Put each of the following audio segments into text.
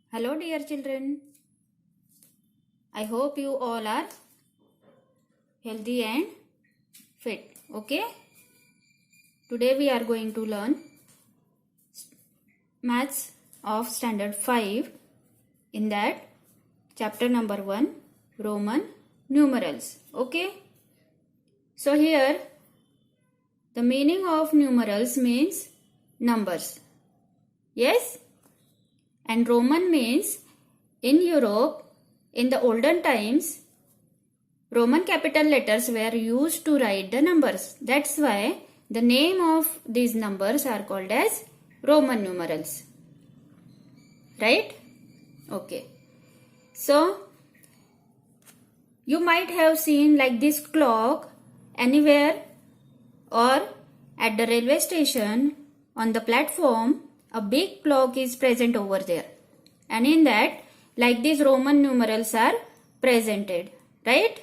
Hello dear children, I hope you all are healthy and fit. Okay, today we are going to learn maths of standard 5, in that chapter number 1, Roman numerals. Okay, so here the meaning of numerals means numbers. Yes, and Roman means in Europe in the olden times Roman capital letters were used to write the numbers. That's why the name of these numbers are called as Roman numerals. Right? Okay. So you might have seen like this clock anywhere, or at the railway station on the platform a big clock is present over there, and in that like these Roman numerals are presented, right?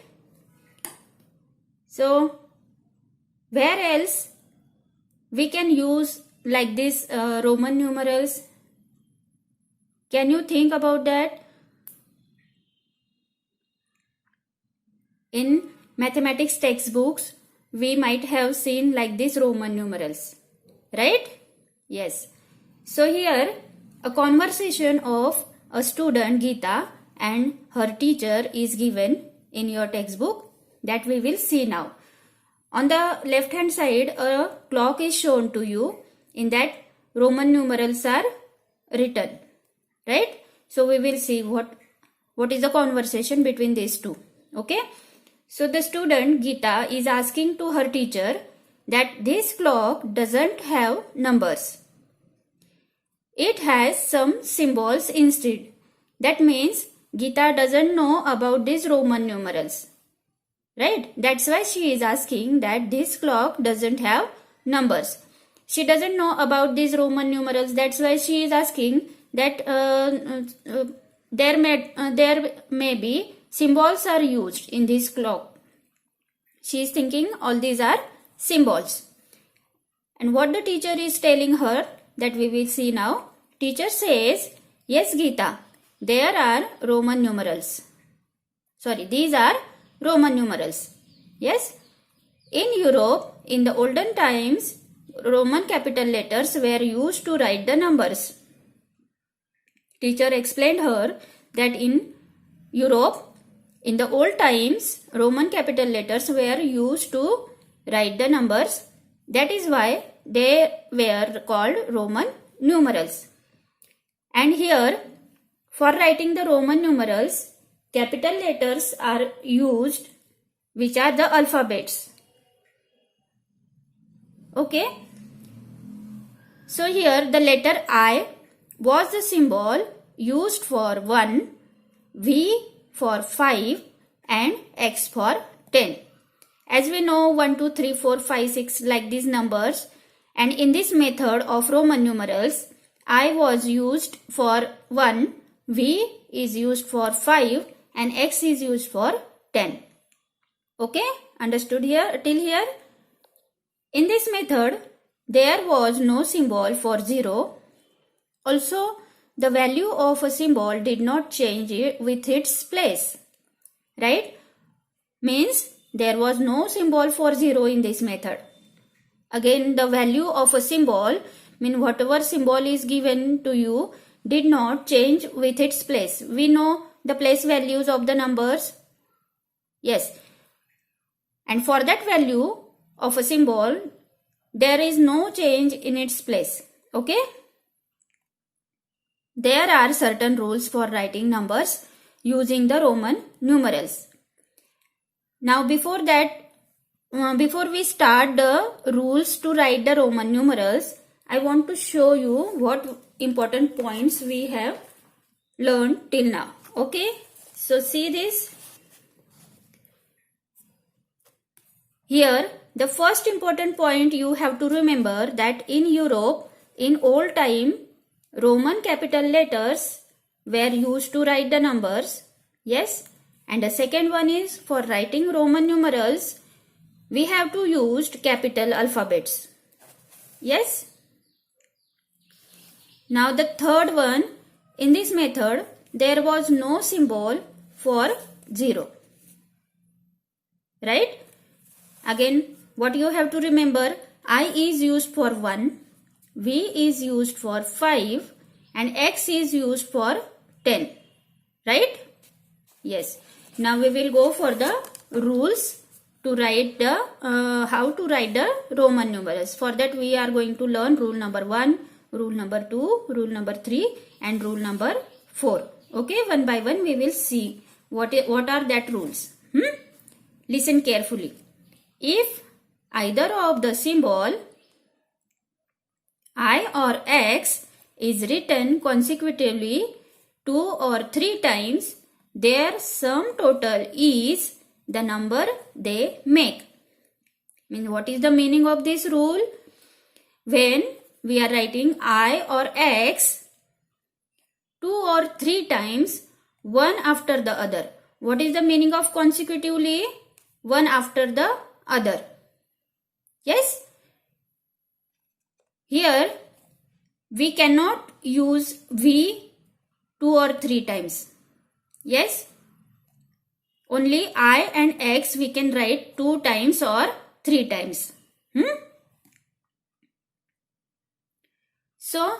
So where else we can use like this Roman numerals? Can you think about that? In mathematics textbooks we might have seen like this Roman numerals, right? Yes. So here a conversation of a student Geeta and her teacher is given in your textbook, that we will see now. On the left hand side a clock is shown to you, in that Roman numerals are written, right? So we will see what is the conversation between these two. Okay, so the student Geeta is asking to her teacher that this clock doesn't have numbers. It has some symbols instead. That means Geeta doesn't know about these Roman numerals. Right? That's why she is asking that this clock doesn't have numbers. She doesn't know about these Roman numerals. That's why she is asking that there may be symbols are used in this clock. She is thinking all these are symbols. And what the teacher is telling her, that we will see now. Teacher says, yes Geeta, there are Roman numerals. Sorry, these are Roman numerals. Yes. In Europe, in the olden times, Roman capital letters were used to write the numbers. Teacher explained her that in Europe, in the old times, Roman capital letters were used to write the numbers. That is why they were called Roman numerals. And here, for writing the Roman numerals, capital letters are used, which are the alphabets. Okay. So here the letter I was the symbol used for 1, V for 5 and X for 10. As we know, 1, 2, 3, 4, 5, 6 like these numbers, and in this method of Roman numerals, I was used for 1, V is used for 5 and X is used for 10. Okay, understood here till here? In this method, there was no symbol for 0. Also, the value of a symbol did not change with its place. Right? Means there was no symbol for 0 in this method. Again, the value of a symbol, mean whatever symbol is given to you, did not change with its place. We know the place values of the numbers. Yes. And for that value of a symbol, there is no change in its place. Okay. There are certain rules for writing numbers using the Roman numerals. Now before we start the rules to write the Roman numerals, I want to show you what important points we have learned till now. Okay, so see this. Here, the first important point you have to remember, that in Europe, in old time, Roman capital letters were used to write the numbers. Yes, and the second one is, for writing Roman numerals, we have to use capital alphabets. Yes. Now the third one, in this method there was no symbol for 0. Right? Again, what you have to remember, I is used for 1, V is used for 5 and X is used for 10. Right? Yes. Now we will go for the rules to write the how to write the Roman numerals. For that we are going to learn rule number 1, rule number 2, rule number 3 and rule number 4. Okay, one by one we will see what are that rules. Listen carefully. If either of the symbol I or X is written consecutively 2 or 3 times, their sum total is the number they make. What is the meaning of this rule? When we are writing I or X 2 or 3 times, one after the other. What is the meaning of consecutively? One after the other. Yes? Here we cannot use V 2 or 3 times. Yes? Only I and X we can write 2 times or 3 times. So,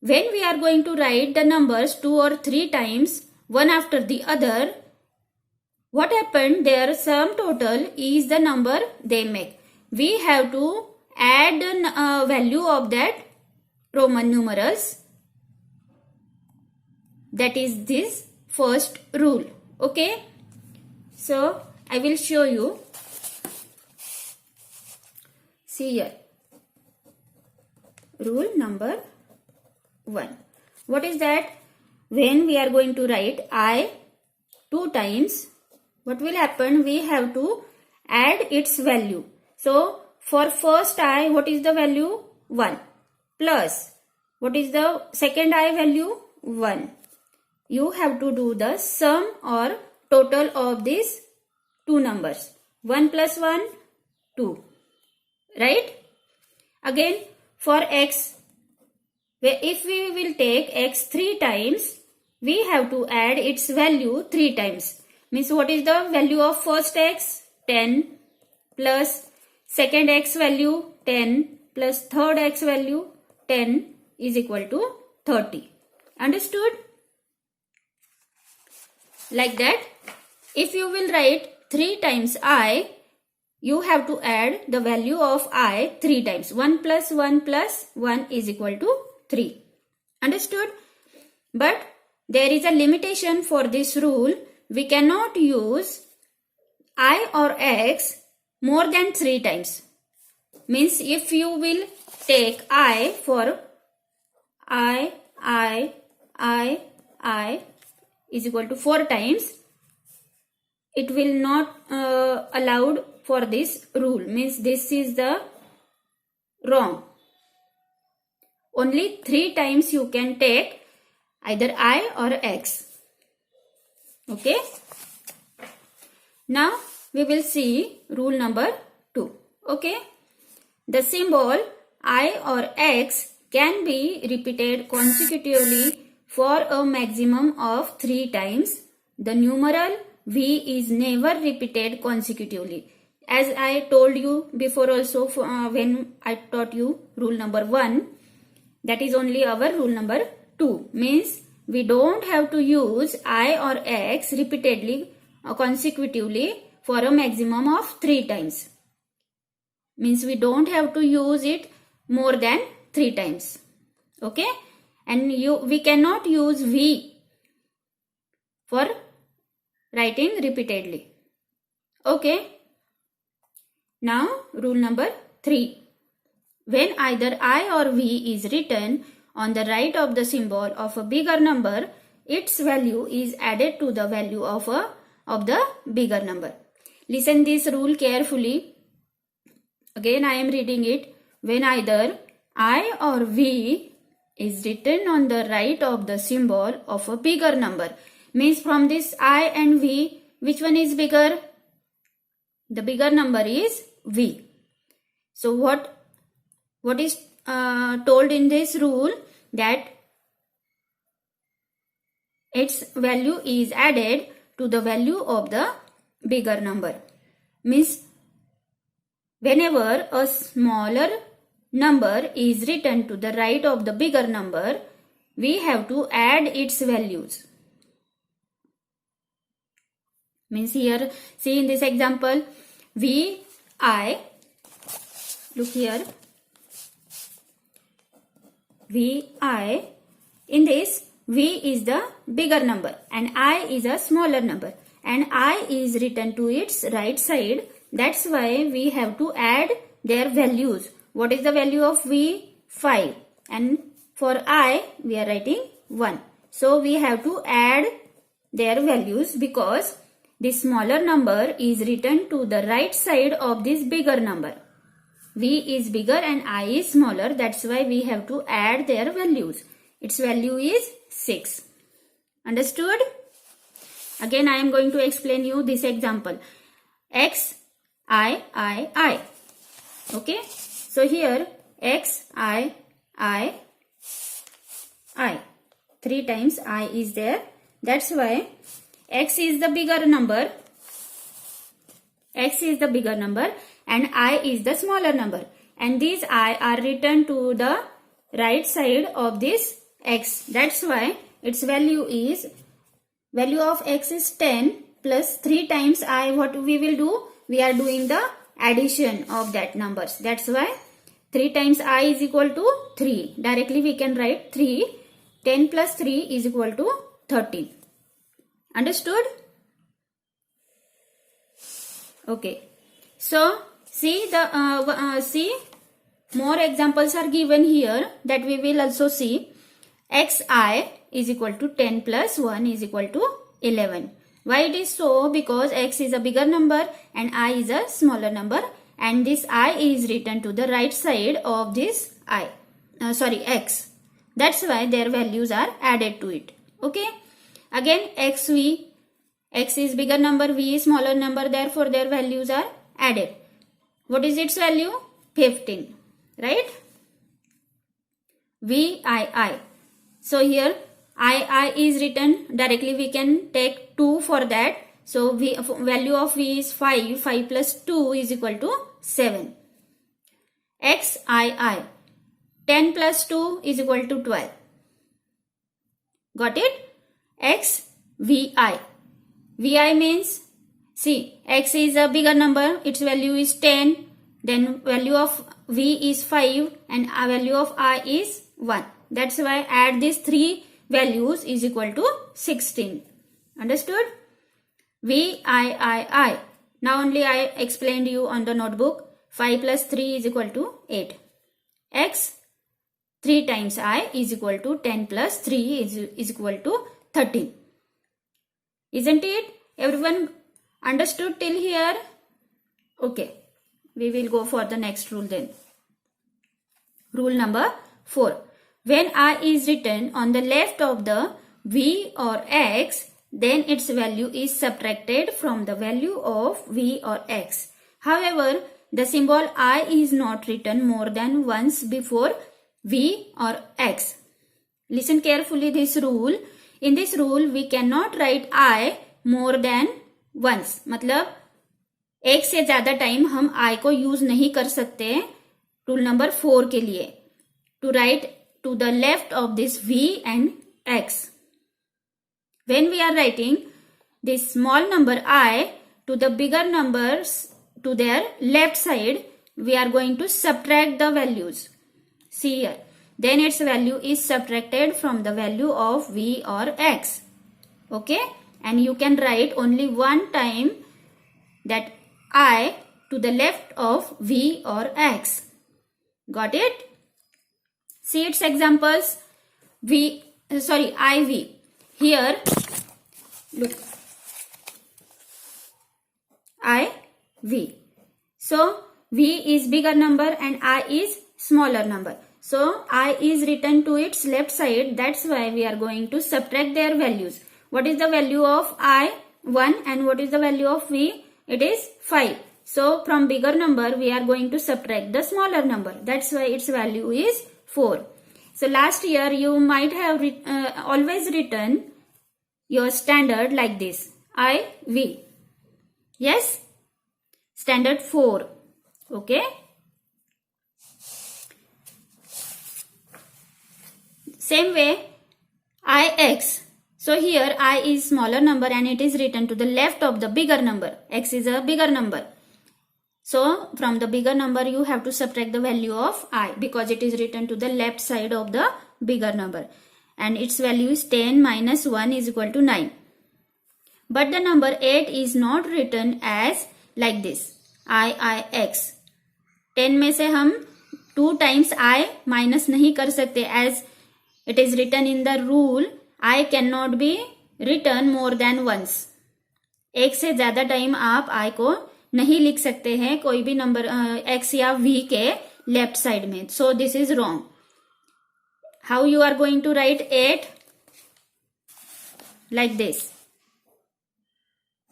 when we are going to write the numbers 2 or 3 times, one after the other, what happened? Their sum total is the number they make. We have to add the value of that Roman numerals. That is this first rule. Okay. So, I will show you. See here. Rule number 1. What is that? When we are going to write I 2 times, what will happen? We have to add its value. So, for first I, what is the value? 1. Plus, what is the second I value? 1. You have to do the sum or total of these two numbers. 1 plus 1, 2. Right? Again, for X, if we will take X 3 times, we have to add its value 3 times. Means what is the value of first X? 10 plus second X value 10 plus third X value 10 is equal to 30. Understood? Like that, if you will write 3 times I, you have to add the value of I 3 times. 1 plus 1 is equal to 3. Understood? But there is a limitation for this rule. We cannot use I or X more than 3 times. Means if you will take I for I is equal to 4 times, it will not allowed for this rule. Means this is the wrong. Only 3 times you can take either I or X. Okay. Now we will see rule number 2. Okay. The symbol I or X can be repeated consecutively for a maximum of 3 times. The numeral V is never repeated consecutively. As I told you before also when I taught you rule number 1, that is only our rule number 2. Means we don't have to use I or X repeatedly consecutively for a maximum of 3 times. Means we don't have to use it more than 3 times. Okay. And we cannot use V for writing repeatedly. Okay. Now rule number 3. When either I or V is written on the right of the symbol of a bigger number, its value is added to the value of the bigger number. Listen this rule carefully. Again I am reading it. When either I or V is written on the right of the symbol of a bigger number. Means from this I and V, which one is bigger? The bigger number is V. So what is told in this rule? That its value is added to the value of the bigger number. Means whenever a smaller number is written to the right of the bigger number, we have to add its values. Means here, see in this example, VI, look here, VI, in this V is the bigger number and I is a smaller number, and I is written to its right side. That's why we have to add their values. What is the value of V? 5, and for I we are writing 1. So we have to add their values because the smaller number is written to the right side of this bigger number. V is bigger and I is smaller. That's why we have to add their values. Its value is 6. Understood? Again, I am going to explain you this example. X, I. Okay? So here, X, I. 3 times I is there. That's why X is the bigger number. X is the bigger number and I is the smaller number. And these I are written to the right side of this X. That's why its value of X is 10 plus 3 times I. What we will do? We are doing the addition of that numbers. That's why 3 times I is equal to 3. Directly we can write 3. 10 plus 3 is equal to 13. Understood? Okay. So see see more examples are given here that we will also see. Xi is equal to 10 plus 1 is equal to 11. Why it is so? Because X is a bigger number and I is a smaller number, and this I is written to the right side of this X. That's why their values are added to it. Okay. Again, XV. X is bigger number, V is smaller number, therefore their values are added. What is its value? 15. Right? VII. So here I is written directly. We can take 2 for that. So value of V is 5. 5 plus 2 is equal to 7. XII. 10 plus 2 is equal to 12. Got it? XVI. VI means, see, X is a bigger number. Its value is 10. Then value of V is 5 and value of I is 1. That's why add these 3 values is equal to 16. Understood? VIII. Now only I explained you on the notebook. 5 plus 3 is equal to 8. X 3 times I is equal to 10 plus 3 is equal to 13. Isn't it? Everyone understood till here? Okay. We will go for the next rule then. Rule number 4. When I is written on the left of the V or X, then its value is subtracted from the value of V or X. However, the symbol I is not written more than once before V or X. Listen carefully this rule. In this rule, we cannot write I more than once. मतलब एक से ज्यादा time हम I को use नहीं कर सकते. Rule number 4 के लिए. To write to the left of this V and X. When we are writing this small number I to the bigger numbers to their left side, we are going to subtract the values. See here. Then its value is subtracted from the value of V or X. Okay? And you can write only one time that I to the left of V or X. Got it? See its examples. IV. Here, look. IV. So, V is bigger number and I is smaller number. So, I is written to its left side. That's why we are going to subtract their values. What is the value of I? 1. And what is the value of V? It is 5. So, from bigger number, we are going to subtract the smaller number. That's why its value is 4. So, last year you might have always written your standard like this, IV. Yes, standard 4. Okay. Same way, IX. So here I is smaller number and it is written to the left of the bigger number. X is a bigger number. So from the bigger number you have to subtract the value of I because it is written to the left side of the bigger number. And its value is 10 minus 1 is equal to 9. But the number 8 is not written as like this. IIX. 10 में से हम 2 times I minus नहीं कर सकते as it is written in the rule. I cannot be written more than once. एक से ज्यादा time आप I को नहीं लिख सकते हैं कोई भी नंबर X या V के लेफ्ट साइड में. So this is wrong. How you are going to write 8? Like this.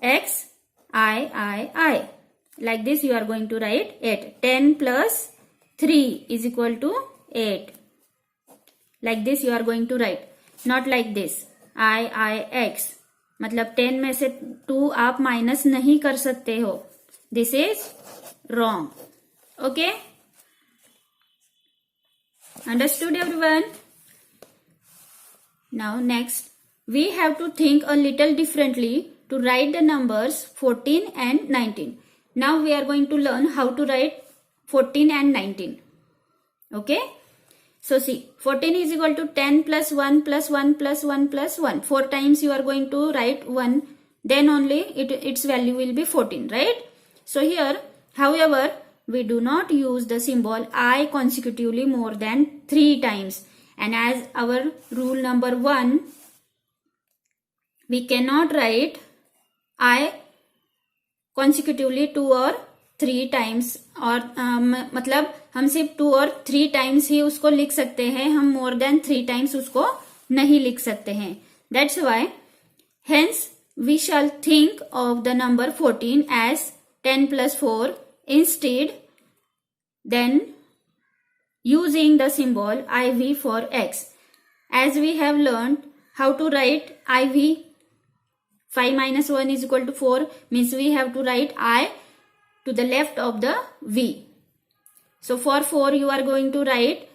X, I. Like this you are going to write 8. 10 plus 3 is equal to 8. Like this you are going to write. Not like this. IIX. मतलब 10 में से 2 आप minus नहीं कर सकते हो. This is wrong. Okay? Understood everyone? Now next, we have to think a little differently to write the numbers 14 and 19. Now we are going to learn how to write 14 and 19. Okay? So see, 14 is equal to 10 plus 1 plus 1 plus 1 plus 1. 4 times you are going to write 1. Then only its value will be 14, right? So here, however, we do not use the symbol I consecutively more than 3 times. And as our rule number 1, we cannot write I consecutively 2 or 3 times. और मतलब हम सिर्फ 2 और 3 times ही उसको लिख सकते हैं. हम more than 3 times उसको नहीं लिख सकते हैं. That's why, hence, we shall think of the number 14 as 10 plus 4 instead, then using the symbol IV for X. As we have learned how to write IV, 5 minus 1 is equal to 4 means we have to write I to the left of the V. So for 4 you are going to write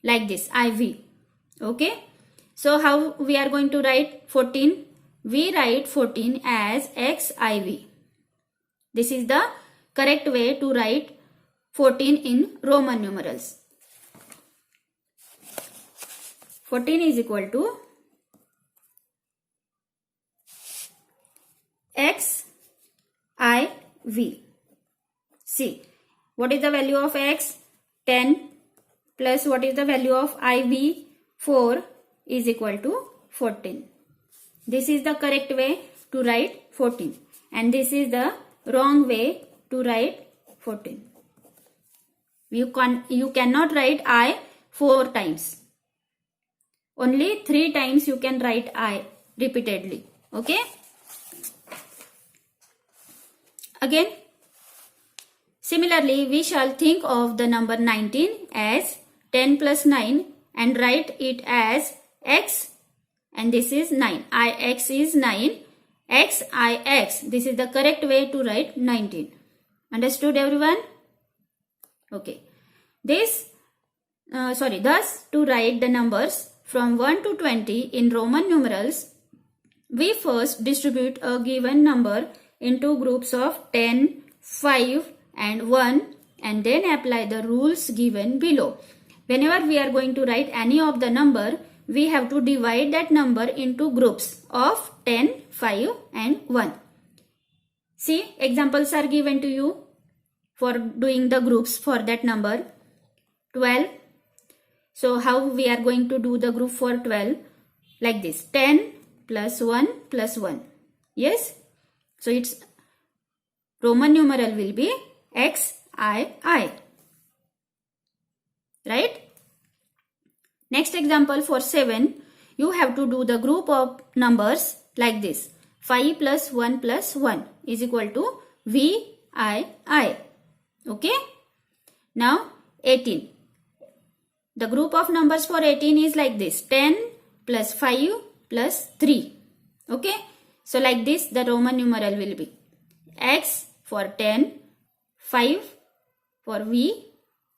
like this, IV. Okay. So how we are going to write 14? We write 14 as XIV. This is the correct way to write 14 in Roman numerals. 14 is equal to XIV. See, what is the value of X? 10 plus what is the value of IV? 4 is equal to 14. This is the correct way to write 14 and this is the wrong way to write 14. You cannot write I 4 times. Only 3 times you can write I repeatedly. Okay? Again, similarly, we shall think of the number 19 as 10 plus 9 and write it as X and this is 9. IX is 9. XIX. This is the correct way to write 19. Understood everyone? Okay. Thus, to write the numbers from 1 to 20 in Roman numerals, we first distribute a given number into groups of 10, 5 and 1 and then apply the rules given below. Whenever we are going to write any of the number, we have to divide that number into groups of 10, 5 and 1. See, examples are given to you for doing the groups for that number. 12. So how we are going to do the group for 12? Like this, 10 plus 1 plus 1. Yes? So its Roman numeral will be XII. Right? Next example for 7, you have to do the group of numbers like this. 5 plus 1 plus 1 is equal to VII. Okay? Now 18. The group of numbers for 18 is like this. 10 plus 5 plus 3. Okay, so like this the Roman numeral will be X for 10, 5 for V,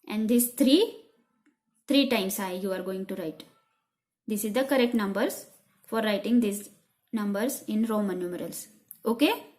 and this 3 times I you are going to write. This is the correct numbers for writing these numbers in Roman numerals. Okay.